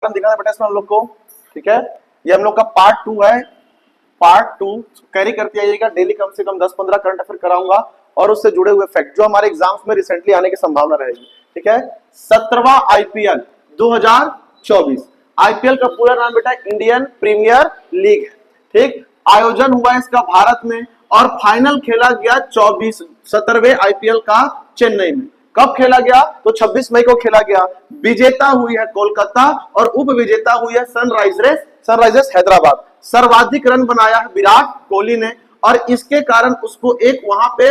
Pattern दिखा था बेटा इसमें हम लोग को, ठीक है। ये हम लोग का पार्ट 2 है, पार्ट 2 कैरी करते आइएगा डेली, कम से कम 10-15 करंट अफेयर कराऊंगा और उससे जुड़े हुए फैक्ट जो हमारे एग्जाम्स में रिसेंटली आने की संभावना रहेगी, ठीक है। 17वां आईपीएल 2024, आईपीएल का पूरा नाम बेटा इंडियन प्रीमियर लीग है, ठीक। आयोजन हुआ इसका भारत में और फाइनल खेला गया 17वें आईपीएल का चेन्नई में। कब खेला गया? तो 26 मई को खेला गया। विजेता हुई है कोलकाता और उप विजेता हुई है सनराइजर्स हैदराबाद। सर्वाधिक रन बनाया है विराट कोहली ने और इसके कारण उसको एक वहां पे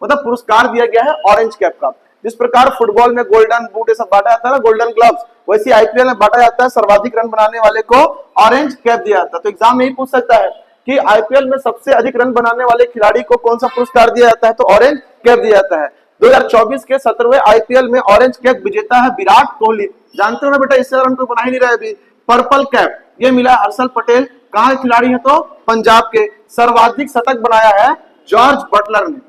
मतलब पुरस्कार दिया गया है ऑरेंज कैप का। जिस प्रकार फुटबॉल में गोल्डन बूट ये सब बांटा जाता है ना, गोल्डन ग्लव्स, वैसे आईपीएल में बांटा जाता है, सर्वाधिक रन बनाने वाले को ऑरेंज कैप दिया जाता है। तो एग्जाम में ही पूछ सकता है कि आईपीएल में सबसे अधिक रन बनाने वाले खिलाड़ी को कौन सा पुरस्कार दिया जाता है, तो ऑरेंज कैप दिया जाता है। 2024 के 17वें आईपीएल में ऑरेंज कैप विजेता है विराट कोहली। जानते हो ना बेटा, इससे रन कोई बना ही नहीं रहा अभी। पर्पल कैप ये मिला हर्षल पटेल, कहां के खिलाड़ी है? तो पंजाब के। सर्वाधिक शतक बनाया है जॉर्ज बटलर ने,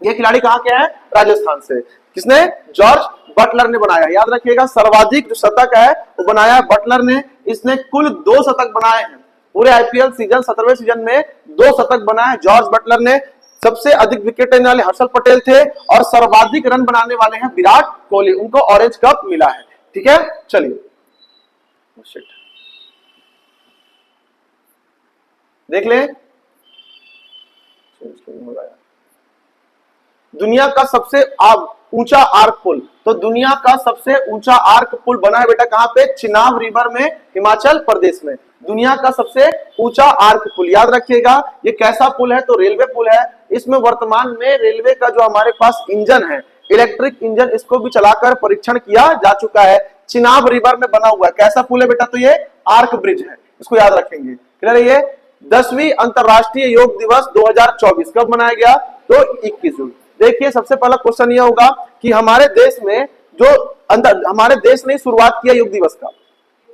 ये खिलाड़ी कहां के हैं? राजस्थान से। किसने? जॉर्ज बटलर ने बनाया। याद रखिएगा, सर्वाधिक जो शतक है वो बनाया है बटलर ने। इसने कुल 2 शतक बनाए हैं पूरे आईपीएल सीजन 17वें सीजन में, 2 शतक बनाए जॉर्ज बटलर ने। सबसे अधिक विकेट लेने वाले हर्षल पटेल थे और सर्वाधिक रन बनाने वाले हैं विराट कोहली, उनको ऑरेंज कप मिला है, ठीक है। चलिए देख ले, दुनिया का सबसे ऊंचा आर्क पुल, तो दुनिया का सबसे ऊंचा आर्क पुल बना है बेटा कहां पे? चिनाब रिवर में, हिमाचल प्रदेश में। दुनिया का सबसे ऊंचा आर्क पुल, याद रखिएगा। ये कैसा पुल है? तो रेलवे पुल है। इसमें वर्तमान में रेलवे का जो हमारे पास इंजन है, इलेक्ट्रिक इंजन, इसको भी चलाकर परीक्षण किया जा चुका है। चिनाब रिवर में बना हुआ है। कैसा पुल है बेटा? तो ये आर्क ब्रिज है, इसको याद रखेंगे। क्लियर है? ये 10वीं अंतरराष्ट्रीय योग दिवस 2024 कब मनाया गया? तो 21 जून। देखिए, सबसे पहला क्वेश्चन यह होगा कि हमारे देश में हमारे देश ने शुरुआत किया योग दिवस का,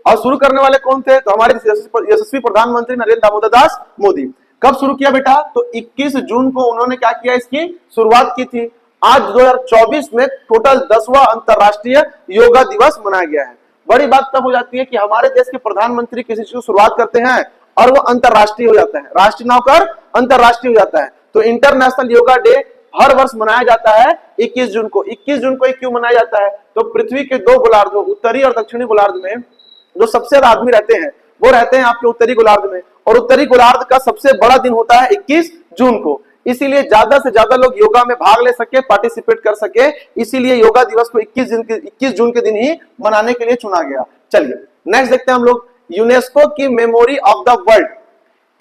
और शुरू करने वाले कौन थे? तो हमारे यशस्वी प्रधानमंत्री नरेंद्र दामोदर दास मोदी। कब शुरू किया बेटा? तो 21 जून को उन्होंने क्या किया? इसकी शुरुआत की थी। आज 2024 में टोटल 10वां अंतरराष्ट्रीय योगा दिवस मनाया गया है। बड़ी बात तब हो जाती है कि हमारे देश के प्रधानमंत्री किसी चीज की शुरुआत करते हैं और वो अंतरराष्ट्रीय हो जाता है, राष्ट्रीय ना होकर अंतरराष्ट्रीय हो जाता है। तो इंटरनेशनल योगा डे हर वर्ष मनाया जाता है 21 जून को। 21 जून को क्यों मनाया जाता है? तो पृथ्वी के 2 गोलार्धों, उत्तरी और दक्षिणी गोलार्ध में जो सबसे ज्यादा आदमी रहते हैं वो रहते हैं आपके उत्तरी गोलार्ध में, और उत्तरी गोलार्ध का सबसे बड़ा दिन होता है 21 जून को। इसीलिए ज्यादा से ज्यादा लोग योगा में भाग ले सके, पार्टिसिपेट कर सके, इसीलिए योगा दिवस को 21 जून के दिन ही मनाने के लिए चुना गया। चलिए नेक्स्ट देखते हैं हम लोग। यूनेस्को की memory of the world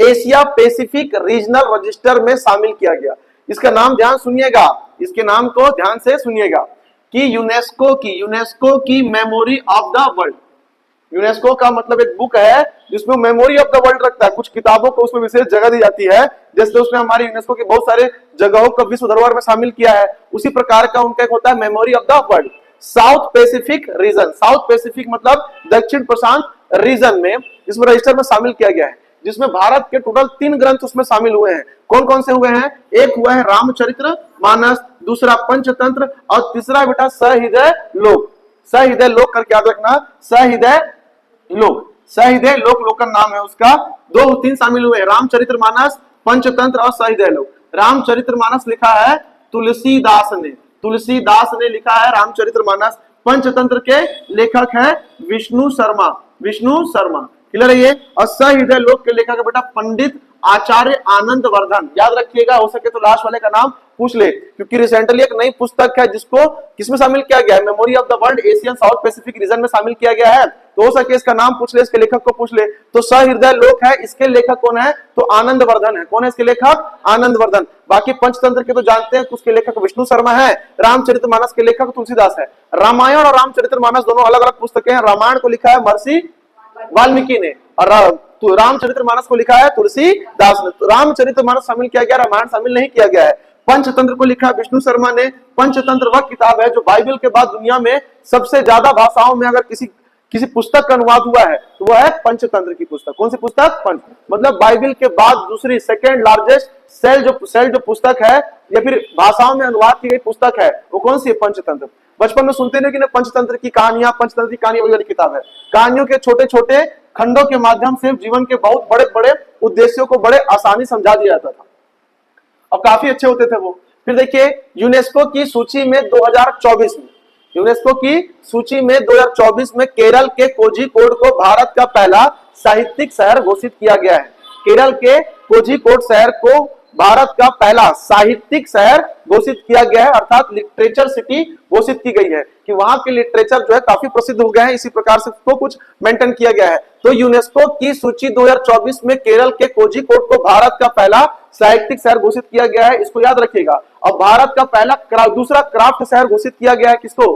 Asia Pacific regional register में शामिल किया गया। इसका नाम ध्यान सुनिएगा, इसके नाम को ध्यान से सुनिएगा कि यूनेस्को की memory of the world. UNESCO का मतलब एक बुक है जिसमें मेमोरी ऑफ द वर्ल्ड रखता है। कुछ किताबों को उसमें विशेष जगह दी जाती है, जैसे उसने हमारी यूनेस्को के बहुत सारे जगहों को विश्व धरोहर में शामिल किया है, उसी प्रकार का उनका एक होता है memory of the world. South Pacific region, south Pacific मतलब दक्षिण प्रशांत रीजन में इसमें रजिस्टर में शामिल किया गया है, जिसमें भारत के टोटल 3 ग्रंथ उसमें शामिल हुए हैं। कौन कौन से हुए हैं? एक हुआ है रामचरित्र मानस, दूसरा पंचतंत्र और तीसरा बेटा सहृदय लोक। सहृदय लोक करके याद रखना, सहृदय लोक का नाम है उसका। 2-3 शामिल हुए, रामचरित्र मानस, पंचतंत्र और सहृदय लोक। रामचरित्र मानस लिखा है तुलसीदास ने लिखा है रामचरित्र मानस। पंचतंत्र के लेखक है विष्णु शर्मा। क्लियर है ये? और सहृदय लोक के लेखक है बेटा पंडित आचार्य आनंद वर्धन। याद रखिएगा, हो सके तो लास्ट वाले का नाम पूछ ले, क्योंकि रिसेंटली एक नई पुस्तक है जिसको किसमें शामिल किया गया है? Memory of the world Asian south Pacific region में शामिल किया गया है। तो हो सके इसका नाम पूछ ले, इसके लेखक को पूछ ले। तो सहृदय लोक है, इसके लेखक कौन है? तो आनंद वर्धन है। कौन है इसके लेखक? आनंद वर्धन। बाकी पंचतंत्र के तो जानते हैं, उसके लेखक विष्णु शर्मा है। रामचरितमानस के लेखक तुलसीदास है। रामायण और रामचरितमानस दोनों अलग अलग पुस्तकें हैं। रामायण को लिखा है महर्षि वाल्मीकि ने और रामचरितमानस को लिखा है तुलसीदास ने। तो रामचरितमानस शामिल किया गया, रामायण शामिल नहीं किया गया है। पंचतंत्र को लिखा है विष्णु शर्मा ने। पंचतंत्र वह किताब है जो बाइबल के बाद दुनिया में सबसे ज्यादा भाषाओं में अगर किसी पुस्तक का अनुवाद हुआ है तो वह है पंचतंत्र की पुस्तक। कौन सी पुस्तक? पंच, मतलब बाइबल के बाद दूसरी सेकेंड लार्जेस्ट सेल जो पुस्तक है या फिर भाषाओं में अनुवाद की गई पुस्तक है वो कौन सी है? पंचतंत्र। बचपन में सुनते नहीं कि ना पंचतंत्र की कहानियां, पंचतंत्र की कहानी वाली किताब है। कहानियों के छोटे छोटे खंडों के माध्यम से जीवन के बहुत बड़े बड़े उद्देश्यों को बड़े आसानी समझा दिया जाता था और काफी अच्छे होते थे वो। फिर देखिए यूनेस्को की सूची में 2024 में, यूनेस्को की सूची में 2024 में केरल के कोझिकोड को भारत का पहला साहित्यिक शहर घोषित किया गया है। केरल के कोझिकोड शहर को भारत का पहला साहित्यिक शहर घोषित किया गया है, अर्थात लिटरेचर सिटी घोषित की गई है कि वहां के लिटरेचर जो है काफी प्रसिद्ध हो गया है। इसी प्रकार से उसको कुछ मेंटेन किया गया है। तो यूनेस्को की सूची 2024 में केरल के कोझिकोड को भारत का पहला साहित्यिक शहर घोषित किया गया है, इसको याद रखिएगा। और भारत का पहला दूसरा क्राफ्ट शहर घोषित किया गया है किसको?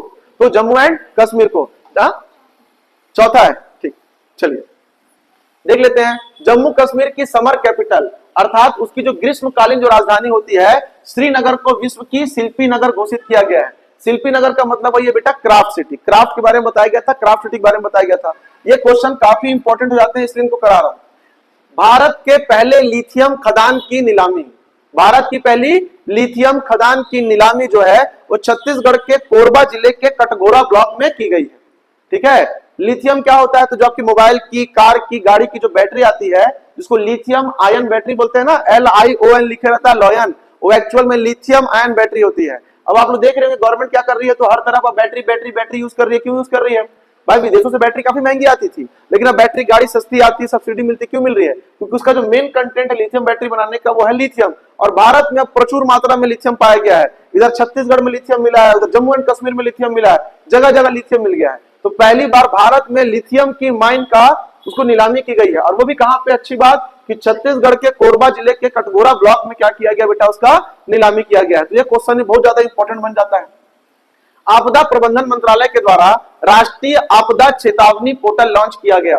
तो जम्मू एंड कश्मीर को। चौथा है, ठीक, चलिए देख लेते हैं। जम्मू कश्मीर की समर कैपिटल अर्थात उसकी जो ग्रीष्मकालीन जो राजधानी होती है, श्रीनगर को विश्व की शिल्पी नगर घोषित किया गया है। शिल्पी नगर का मतलब वही है बेटा क्राफ्ट सिटी। क्राफ्ट के बारे में बताया गया था, क्राफ्ट सिटी के बारे में बताया गया था। ये क्वेश्चन काफी इंपॉर्टेंट हो जाते हैं, इसलिए इनको करा रहा हूं। भारत के पहले लिथियम खदान की नीलामी, भारत की पहली लिथियम खदान की नीलामी जो है वो छत्तीसगढ़ के कोरबा जिले के कटघोरा ब्लॉक में की गई है। ठीक है, लिथियम क्या होता है? तो जो आपकी मोबाइल की, कार की, गाड़ी की जो बैटरी आती है जिसको लिथियम आयन बैटरी बोलते हैं ना, LION लिखे रहता है, लॉयन, वो एक्चुअल में लिथियम आयन बैटरी होती है। अब आप लोग देख रहे हैं गवर्नमेंट क्या कर रही है, तो हर तरह का बैटरी बैटरी बैटरी यूज कर रही है। क्यों यूज कर रही है भाई? विदेशों से बैटरी काफी महंगी आती थी, लेकिन अब बैटरी गाड़ी सस्ती आती है, सब्सिडी मिलती, क्यों मिल रही है? क्योंकि उसका जो मेन कंटेंट है लिथियम बैटरी बनाने का वो है लिथियम, और भारत में अब प्रचुर मात्रा में लिथियम पाया गया है। इधर छत्तीसगढ़ में लिथियम मिला है, उधर जम्मू एंड कश्मीर में लिथियम मिला है, जगह जगह लिथियम मिल गया है। तो पहली बार भारत में लिथियम की माइन का उसको नीलामी की गई है, और वो भी कहां पे? अच्छी बात कि छत्तीसगढ़ के कोरबा जिले के कटघोरा ब्लॉक में क्या किया गया बेटा? उसका नीलामी किया गया है। तो ये क्वेश्चन बहुत ज्यादा इंपॉर्टेंट बन जाता है। आपदा प्रबंधन मंत्रालय के द्वारा राष्ट्रीय आपदा चेतावनी पोर्टल लॉन्च किया गया।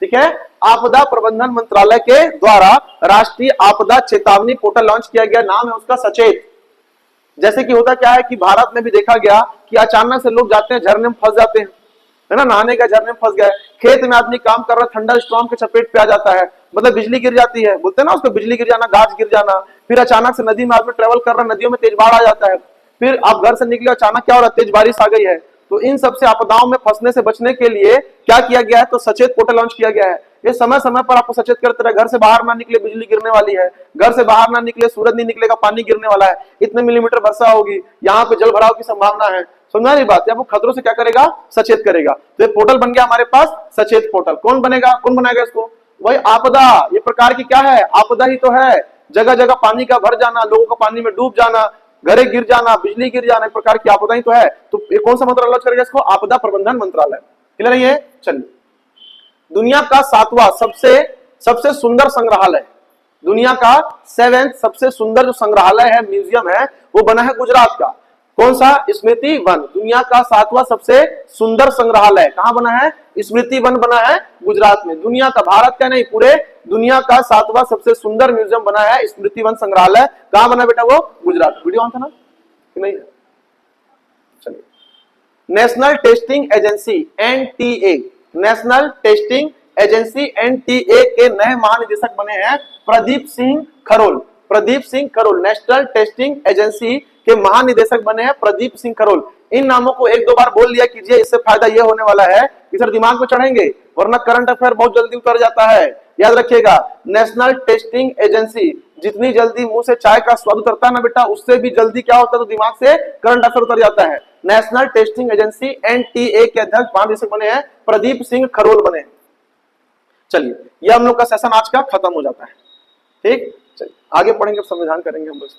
ठीक है, आपदा प्रबंधन मंत्रालय के द्वारा राष्ट्रीय आपदा चेतावनी पोर्टल लॉन्च किया गया, नाम है उसका सचेत। जैसे कि होता क्या है कि भारत में भी देखा गया कि अचानक से लोग जाते हैं झरने में फंस जाते हैं, है ना, नहाने का झरने में फंस गए, खेत में आदमी काम कर रहा है, थंडर स्टॉर्म के चपेट पे आ जाता है, मतलब बिजली गिर जाती है, बोलते हैं ना उसको बिजली गिर जाना, गाज गिर जाना। फिर अचानक से नदी में आदमी ट्रेवल कर रहा है, नदियों में तेज बाढ़ आ जाता है, फिर आप घर से निकले, अचानक क्या हो रहा है? तेज बारिश आ गई है। तो इन सबसे आपदाओं में फंसने से बचने के लिए क्या किया गया है? तो सचेत पोर्टल लॉन्च किया गया है। ये समय समय पर आपको सचेत करते रहे, घर से बाहर ना निकले, बिजली गिरने वाली है, घर से बाहर ना निकले, सूरज नहीं निकलेगा, पानी गिरने वाला है, इतने मिलीमीटर वर्षा होगी, यहाँ पे जल भराव की संभावना है। समझा नहीं बात? आपको खतरों से क्या करेगा? सचेत करेगा। तो ये पोर्टल बन गया हमारे पास, सचेत पोर्टल। कौन बनेगा? कौन बनाएगा इसको? वही आपदा। ये प्रकार की क्या है? आपदा ही तो है। जगह जगह पानी का भर जाना, लोगों का पानी में डूब जाना, घरे गिर जाना, बिजली गिर जाना, एक प्रकार की आपदा ही तो है। तो ये कौन सा मंत्रालय करेगा इसको? आपदा प्रबंधन मंत्रालय। क्लियर है ये? चलिए, दुनिया का 7वां सबसे सुंदर संग्रहालय, दुनिया का 7th सबसे सुंदर जो संग्रहालय है, म्यूजियम है, वो बना है गुजरात का। कौन सा? स्मृति वन। दुनिया का 7वां सबसे सुंदर संग्रहालय कहां बना है? स्मृति वन बना है गुजरात में। दुनिया का, भारत का नहीं, पूरे दुनिया का 7वां सबसे सुंदर म्यूजियम बना है स्मृति वन संग्रहालय। कहां बना बेटा? वो गुजरात। वीडियो ऑन था ना कि नहीं? चलिए, national testing agency NTA, national testing agency NTA के नए महानिदेशक बने हैं Pradeep Singh Kharol. Pradeep Singh Kharol national testing agency के महानिदेशक बने हैं प्रदीप सिंह खरोल। इन नामों को एक दो बार बोल लिया कीजिए, इससे फायदा यह होने वाला है कि सर दिमाग में चढ़ेंगे, वरना करंट अफेयर बहुत जल्दी उतर जाता है। याद रखिएगा, नेशनल टेस्टिंग एजेंसी, जितनी जल्दी मुंह से चाय का स्वाद उतरता है ना बेटा, उससे भी जल्दी क्या होता है? तो दिमाग से करंट अफेयर उतर जाता है। नेशनल टेस्टिंग एजेंसी NTA के अध्यक्ष महानिदेशक बने हैं प्रदीप सिंह खरोल बने। चलिए, यह हम लोग का सेशन आज का खत्म हो जाता है। ठीक, चलिए आगे पढ़ेंगे, संविधान करेंगे हम लोग।